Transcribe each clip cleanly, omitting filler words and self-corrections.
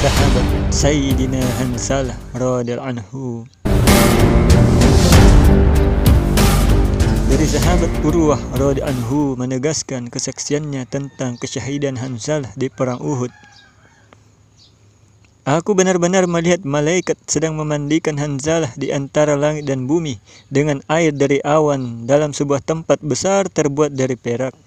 sahabat Sayyidina Hanzalah radhiyallahu anhu. Dari sahabat Urwah radhiyallahu anhu menegaskan kesaksiannya tentang kesyahidan Hanzalah di perang Uhud. Aku benar-benar melihat malaikat sedang memandikan Hanzalah di antara langit dan bumi dengan air dari awan dalam sebuah tempat besar terbuat dari perak.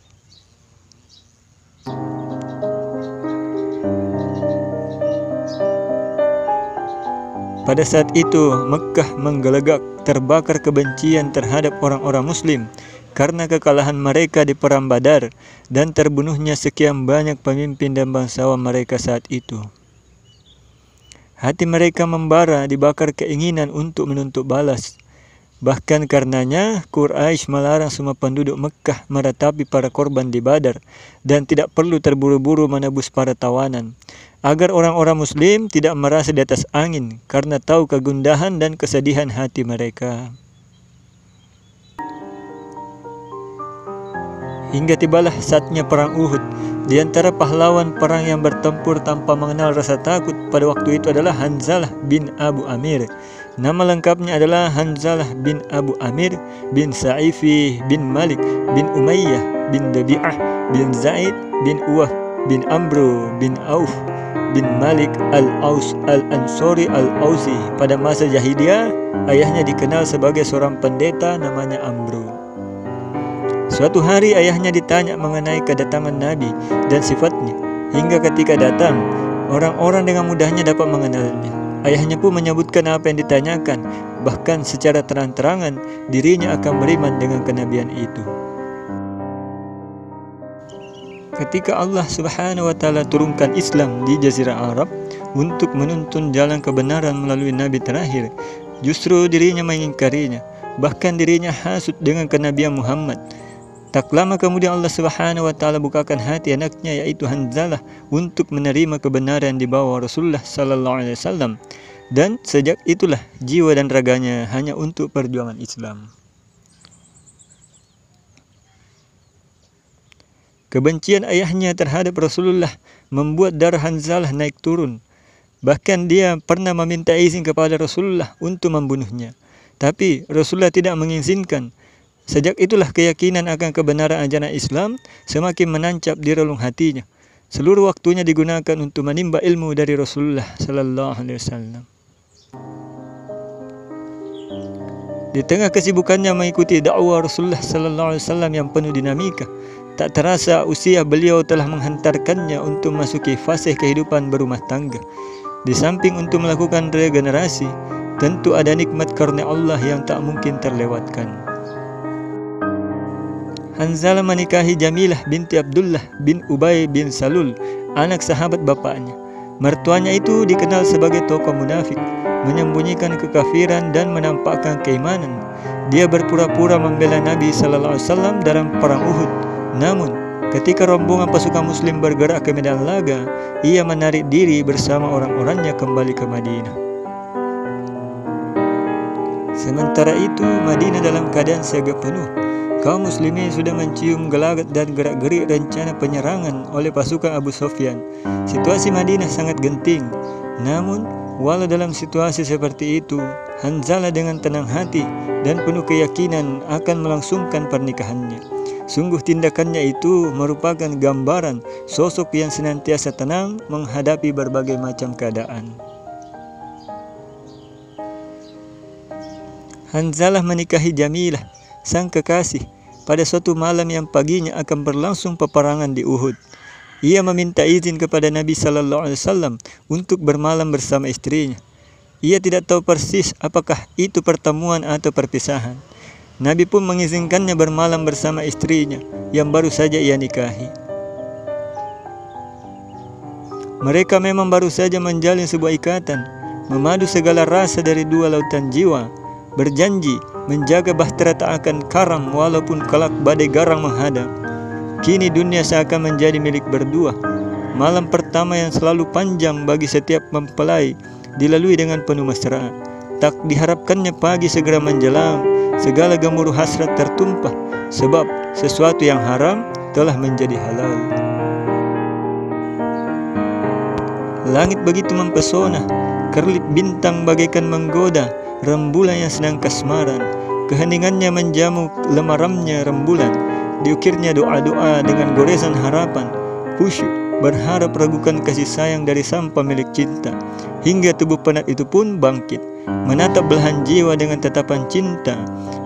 Pada saat itu, Mekkah menggelegak, terbakar kebencian terhadap orang-orang Muslim karena kekalahan mereka di perang Badar dan terbunuhnya sekian banyak pemimpin dan bangsawan mereka saat itu. Hati mereka membara, dibakar keinginan untuk menuntut balas. Bahkan karenanya, Quraisy melarang semua penduduk Mekkah meratapi para korban di Badar dan tidak perlu terburu-buru menebus para tawanan, agar orang-orang Muslim tidak merasa di atas angin karena tahu kegundahan dan kesedihan hati mereka. Hingga tibalah saatnya perang Uhud. Di antara pahlawan perang yang bertempur tanpa mengenal rasa takut pada waktu itu adalah Hanzalah bin Abu Amir. Nama lengkapnya adalah Hanzalah bin Abu Amir bin Sa'ifi bin Malik bin Umayyah bin Dabi'ah bin Zaid bin Uwah bin Amru bin Auf bin Malik al-Aus al-Ansori al-Ausi. Pada masa jahiliyah, ayahnya dikenal sebagai seorang pendeta namanya Amru. Suatu hari ayahnya ditanya mengenai kedatangan Nabi dan sifatnya. Hingga ketika datang, orang-orang dengan mudahnya dapat mengenalnya. Ayahnya pun menyebutkan apa yang ditanyakan, bahkan secara terang-terangan dirinya akan beriman dengan kenabian itu. Ketika Allah Subhanahu wa Ta'ala turunkan Islam di Jazirah Arab untuk menuntun jalan kebenaran melalui Nabi terakhir, justru dirinya mengingkarinya, bahkan dirinya hasud dengan kenabian Muhammad. Tak lama kemudian Allah Subhanahu wa Ta'ala bukakan hati anaknya yaitu Hanzalah untuk menerima kebenaran di bawah Rasulullah sallallahu alaihi wasallam, dan sejak itulah jiwa dan raganya hanya untuk perjuangan Islam. Kebencian ayahnya terhadap Rasulullah membuat darah Hanzalah naik turun. Bahkan dia pernah meminta izin kepada Rasulullah untuk membunuhnya, tapi Rasulullah tidak mengizinkan. Sejak itulah keyakinan akan kebenaran ajaran Islam semakin menancap di relung hatinya. Seluruh waktunya digunakan untuk menimba ilmu dari Rasulullah sallallahu alaihi wasallam. Di tengah kesibukannya mengikuti dakwah Rasulullah sallallahu alaihi wasallam yang penuh dinamika, tak terasa usia beliau telah menghantarkannya untuk memasuki fase kehidupan berumah tangga. Di samping untuk melakukan regenerasi, tentu ada nikmat karunia Allah yang tak mungkin terlewatkan. Hanzalah menikahi Jamilah binti Abdullah bin Ubay bin Salul, anak sahabat bapaknya. Mertuanya itu dikenal sebagai tokoh munafik, menyembunyikan kekafiran dan menampakkan keimanan. Dia berpura-pura membela Nabi sallallahu alaihi wasallam dalam perang Uhud. Namun, ketika rombongan pasukan Muslim bergerak ke medan laga, ia menarik diri bersama orang-orangnya kembali ke Madinah. Sementara itu, Madinah dalam keadaan siaga penuh. Kaum muslimin sudah mencium gelagat dan gerak-gerik rencana penyerangan oleh pasukan Abu Sufyan. Situasi Madinah sangat genting. Namun, walau dalam situasi seperti itu, Hanzalah dengan tenang hati dan penuh keyakinan akan melangsungkan pernikahannya. Sungguh tindakannya itu merupakan gambaran sosok yang senantiasa tenang menghadapi berbagai macam keadaan. Hanzalah menikahi Jamilah, sang kekasih, pada suatu malam yang paginya akan berlangsung peperangan di Uhud. Ia meminta izin kepada Nabi sallallahu alaihi wasallam untuk bermalam bersama istrinya. Ia tidak tahu persis apakah itu pertemuan atau perpisahan. Nabi pun mengizinkannya bermalam bersama istrinya yang baru saja ia nikahi. Mereka memang baru saja menjalin sebuah ikatan, memadu segala rasa dari dua lautan jiwa, berjanji menjaga bahtera tak akan karam walaupun kelak badai garang menghadap. Kini dunia seakan menjadi milik berdua. Malam pertama yang selalu panjang bagi setiap mempelai dilalui dengan penuh mesra. Tak diharapkannya pagi segera menjelang, segala gemuruh hasrat tertumpah, sebab sesuatu yang haram telah menjadi halal. Langit begitu mempesona, kerlip bintang bagaikan menggoda rembulan yang sedang kasmaran. Keheningannya menjamu lemaramnya rembulan, diukirnya doa-doa dengan goresan harapan. Khusyuk berharap ragukan kasih sayang dari sang pemilik cinta, hingga tubuh penat itu pun bangkit, menatap belahan jiwa dengan tatapan cinta,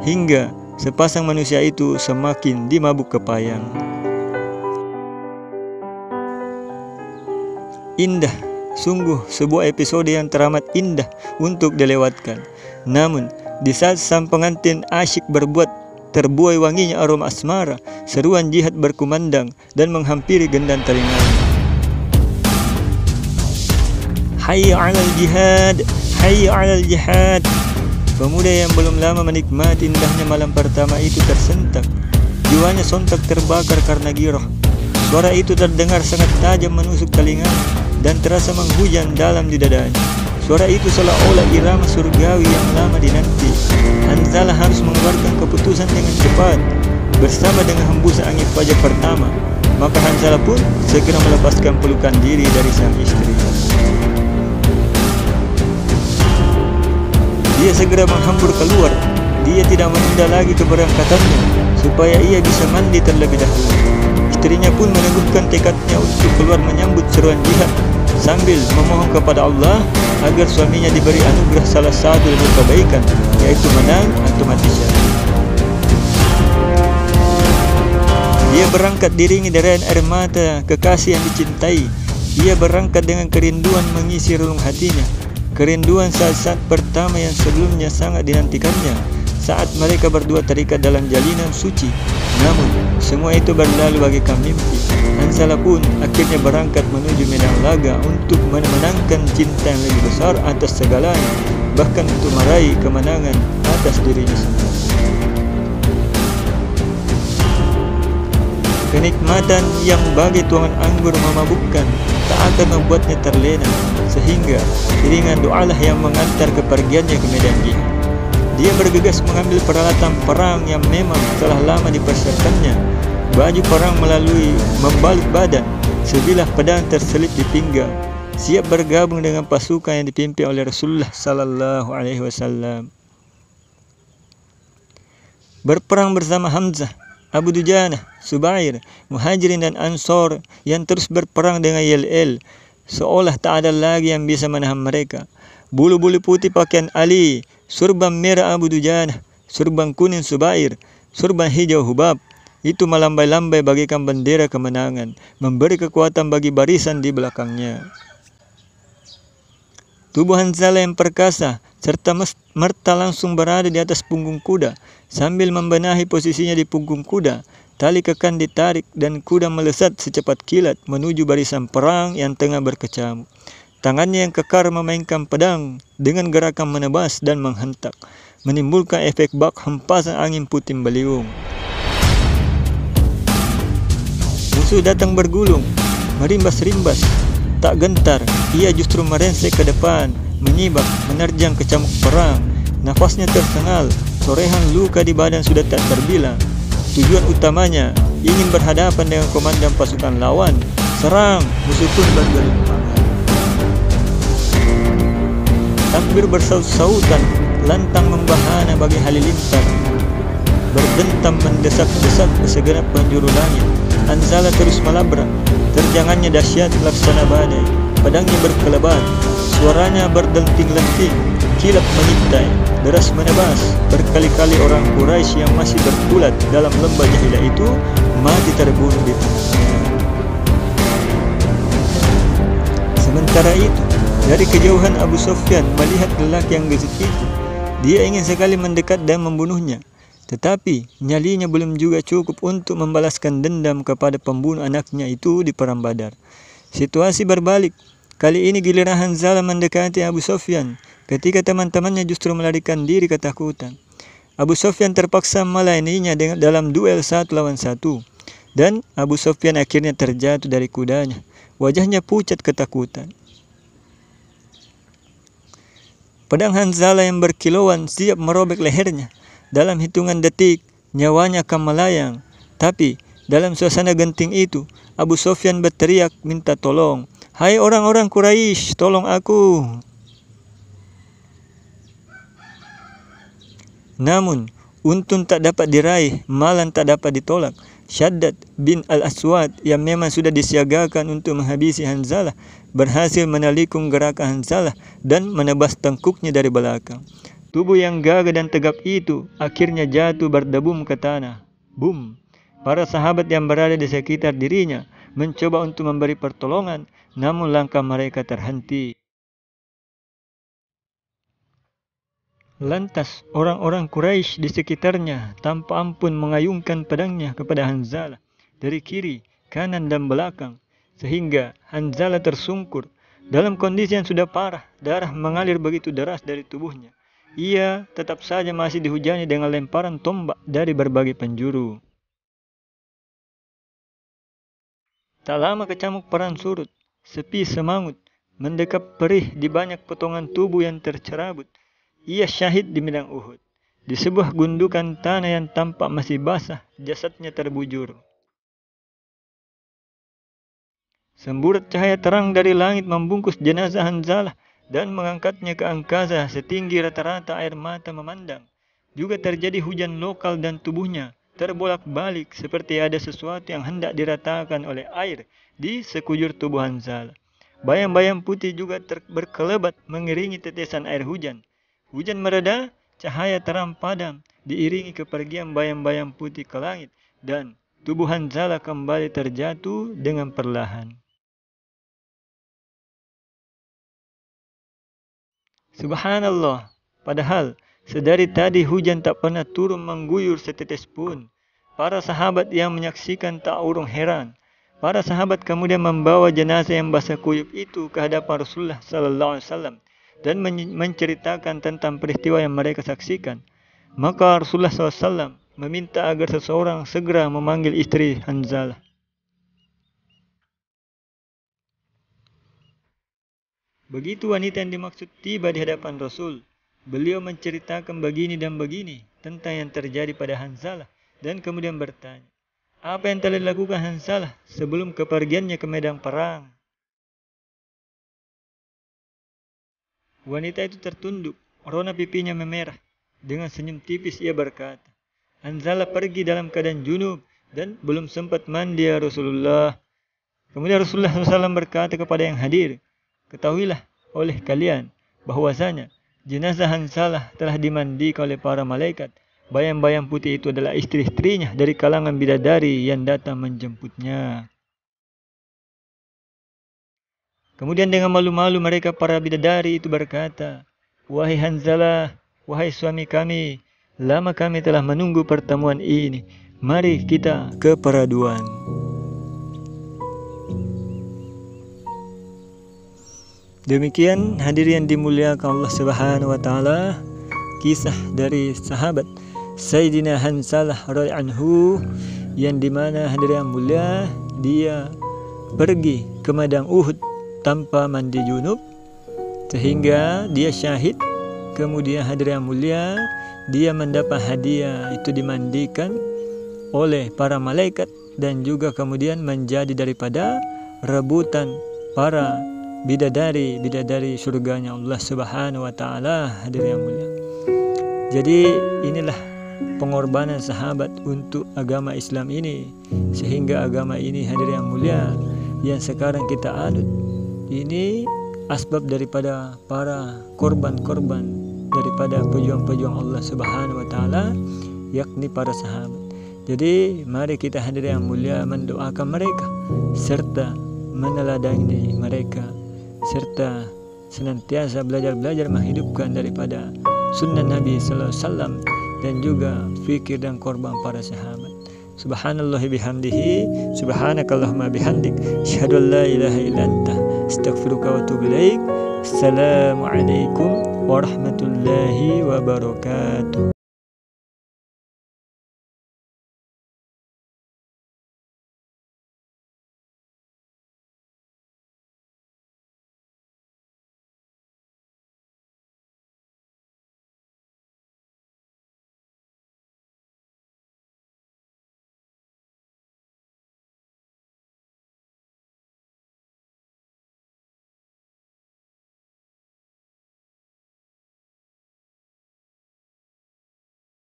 hingga sepasang manusia itu semakin dimabuk kepayang. Indah, sungguh sebuah episode yang teramat indah untuk dilewatkan. Namun, di saat sang pengantin asyik berbuat, terbuai wanginya aroma asmara, seruan jihad berkumandang dan menghampiri gendang telinganya. Hayya 'alal jihad, hayya 'alal jihad. Pemuda yang belum lama menikmati indahnya malam pertama itu tersentak. Jiwanya sontak terbakar karena girah. Suara itu terdengar sangat tajam menusuk telinganya dan terasa menghujam dalam di dadanya. Suara itu seolah-olah irama surgawi yang lama dinanti. Hanzalah harus mengeluarkan keputusan dengan cepat. Bersama dengan hembusan angin fajar pertama, maka Hanzalah pun segera melepaskan pelukan diri dari sang istri. Dia segera menghambur keluar. Dia tidak menunda lagi keberangkatannya supaya ia bisa mandi terlebih dahulu. Istrinya pun meneguhkan tekadnya untuk keluar menyambut seruan jihad sambil memohon kepada Allah agar suaminya diberi anugerah salah satu dari kebaikan, yaitu menang atau mati syahid. Dia berangkat diiringi derayan air mata kekasih yang dicintai. Dia berangkat dengan kerinduan mengisi relung hatinya, kerinduan saat-saat pertama yang sebelumnya sangat dinantikannya, saat mereka berdua terikat dalam jalinan suci. Namun, semua itu berlalu bagaikan mimpi. Hanzalah pun akhirnya berangkat menuju medan laga untuk memenangkan cinta yang lebih besar atas segalanya, bahkan untuk meraih kemenangan atas dirinya sendiri. Kenikmatan yang bagai tuangan anggur memabukkan tak akan membuatnya terlena, sehingga iringan doalah yang mengantar kepergiannya ke medan jihad. Dia bergegas mengambil peralatan perang yang memang telah lama dipersiapkannya. Baju perang melalui membalut badan, sebilah pedang terselip di pinggang, siap bergabung dengan pasukan yang dipimpin oleh Rasulullah sallallahu alaihi wasallam. Berperang bersama Hamzah, Abu Dujanah, Subair, Muhajirin dan Ansor yang terus berperang dengan yel-el, seolah tak ada lagi yang bisa menahan mereka. Bulu-bulu putih pakaian Ali, surban merah Abu Dujanah, surban kuning Subair, surban hijau Hubab, itu melambai-lambai bagaikan bendera kemenangan, memberi kekuatan bagi barisan di belakangnya. Tubuh Hanzalah yang perkasa serta merta langsung berada di atas punggung kuda. Sambil membenahi posisinya di punggung kuda, tali kekan ditarik dan kuda melesat secepat kilat menuju barisan perang yang tengah berkecamuk. Tangannya yang kekar memainkan pedang dengan gerakan menebas dan menghentak, menimbulkan efek bak hempasan angin puting beliung. Musuh datang bergulung, merimbas-rimbas, tak gentar, ia justru merensek ke depan, menyibak, menerjang kecamuk perang. Nafasnya tersengal, torehan luka di badan sudah tak terbilang. Tujuan utamanya ingin berhadapan dengan komandan pasukan lawan. Serang, musuh pun bergelimpangan. Takbir bersaut-sautan, lantang membahana bagi halilintar, berdentam mendesak-desak ke segenap penjuru langit. Hanzalah terus melabrak, terjangannya dahsyat laksana badai, pedangnya berkelebat, suaranya berdenting-lenting, kilat mengintai, deras menebas. Berkali-kali orang Quraisy yang masih berkulat dalam lembah jahilah itu mati terbunuh di tangannya. Sementara itu, dari kejauhan Abu Sufyan melihat lelaki yang gesit itu. Dia ingin sekali mendekat dan membunuhnya, tetapi nyalinya belum juga cukup untuk membalaskan dendam kepada pembunuh anaknya itu di perang Badar. Situasi berbalik. Kali ini giliran Hanzalah mendekati Abu Sufyan, ketika teman-temannya justru melarikan diri ketakutan. Abu Sufyan terpaksa melayaninya dalam duel 1 lawan 1, dan Abu Sufyan akhirnya terjatuh dari kudanya. Wajahnya pucat ketakutan. Pedang Hanzalah yang berkilauan siap merobek lehernya. Dalam hitungan detik, nyawanya akan melayang. Tapi, dalam suasana genting itu, Abu Sufyan berteriak minta tolong. "Hai orang-orang Quraisy, tolong aku." Namun, untun tak dapat diraih, malan tak dapat ditolak. Syaddad bin Al-Aswad yang memang sudah disiagakan untuk menghabisi Hanzalah berhasil menalikung gerakan Hanzalah dan menebas tengkuknya dari belakang. Tubuh yang gagah dan tegap itu akhirnya jatuh berdebum ke tanah. Bum! Para sahabat yang berada di sekitar dirinya mencoba untuk memberi pertolongan, namun langkah mereka terhenti. Lantas orang-orang Quraisy di sekitarnya tanpa ampun mengayunkan pedangnya kepada Hanzalah dari kiri, kanan dan belakang, sehingga Hanzalah tersungkur. Dalam kondisi yang sudah parah, darah mengalir begitu deras dari tubuhnya. Ia tetap saja masih dihujani dengan lemparan tombak dari berbagai penjuru. Tak lama kecamuk perang surut, sepi semangut, mendekap perih di banyak potongan tubuh yang tercerabut. Ia syahid di medan Uhud. Di sebuah gundukan tanah yang tampak masih basah, jasadnya terbujur. Semburat cahaya terang dari langit membungkus jenazah Hanzalah dan mengangkatnya ke angkasa setinggi rata-rata air mata memandang. Juga terjadi hujan lokal dan tubuhnya terbolak-balik seperti ada sesuatu yang hendak diratakan oleh air di sekujur tubuh Hanzalah. Bayang-bayang putih juga berkelebat mengiringi tetesan air hujan. Hujan mereda, cahaya terang padam, diiringi kepergian bayang-bayang putih ke langit, dan tubuh Hanzalah kembali terjatuh dengan perlahan. Subhanallah, padahal sedari tadi hujan tak pernah turun mengguyur setetes pun. Para sahabat yang menyaksikan tak urung heran. Para sahabat kemudian membawa jenazah yang basah kuyup itu ke hadapan Rasulullah SAW dan menceritakan tentang peristiwa yang mereka saksikan. Maka Rasulullah SAW meminta agar seseorang segera memanggil istri Hanzalah. Begitu wanita yang dimaksud tiba di hadapan Rasul, beliau menceritakan begini dan begini tentang yang terjadi pada Hanzalah dan kemudian bertanya, "Apa yang telah dilakukan Hanzalah sebelum kepergiannya ke medan perang?" Wanita itu tertunduk, rona pipinya memerah. Dengan senyum tipis ia berkata, "Hanzalah pergi dalam keadaan junub dan belum sempat mandi ya Rasulullah." Kemudian Rasulullah SAW berkata kepada yang hadir, "Ketahuilah oleh kalian bahwasanya jenazah Hanzalah telah dimandikan oleh para malaikat. Bayang-bayang putih itu adalah istri-istrinya dari kalangan bidadari yang datang menjemputnya." Kemudian dengan malu-malu mereka para bidadari itu berkata, "Wahai Hanzalah, wahai suami kami, lama kami telah menunggu pertemuan ini. Mari kita ke peraduan." Demikian hadirin yang dimuliakan Allah Subhanahu wa taala, kisah dari sahabat Sayyidina Hanzalah radhiyallahu anhu yang dimana hadirin yang mulia dia pergi ke medan Uhud tanpa mandi junub sehingga dia syahid. Kemudian hadirin yang mulia dia mendapat hadiah itu dimandikan oleh para malaikat dan juga kemudian menjadi daripada rebutan para bidadari surganya Allah Subhanahu wa taala. Hadirin yang mulia, jadi inilah pengorbanan sahabat untuk agama Islam ini, sehingga agama ini hadirin yang mulia yang sekarang kita anut ini asbab daripada para korban-korban daripada pejuang-pejuang Allah Subhanahu wa taala, yakni para sahabat. Jadi mari kita hadirin yang mulia mendoakan mereka serta meneladani mereka serta senantiasa belajar menghidupkan daripada sunnah Nabi sallallahu alaihi wasallam dan juga fikir dan korban para sahabat. Subhanallah bihamdihi, subhanakallahumma bihamdik, asyhadu an la ilaha illa anta, astaghfiruka wa atubu ilaik. Assalamualaikum warahmatullahi wabarakatuh.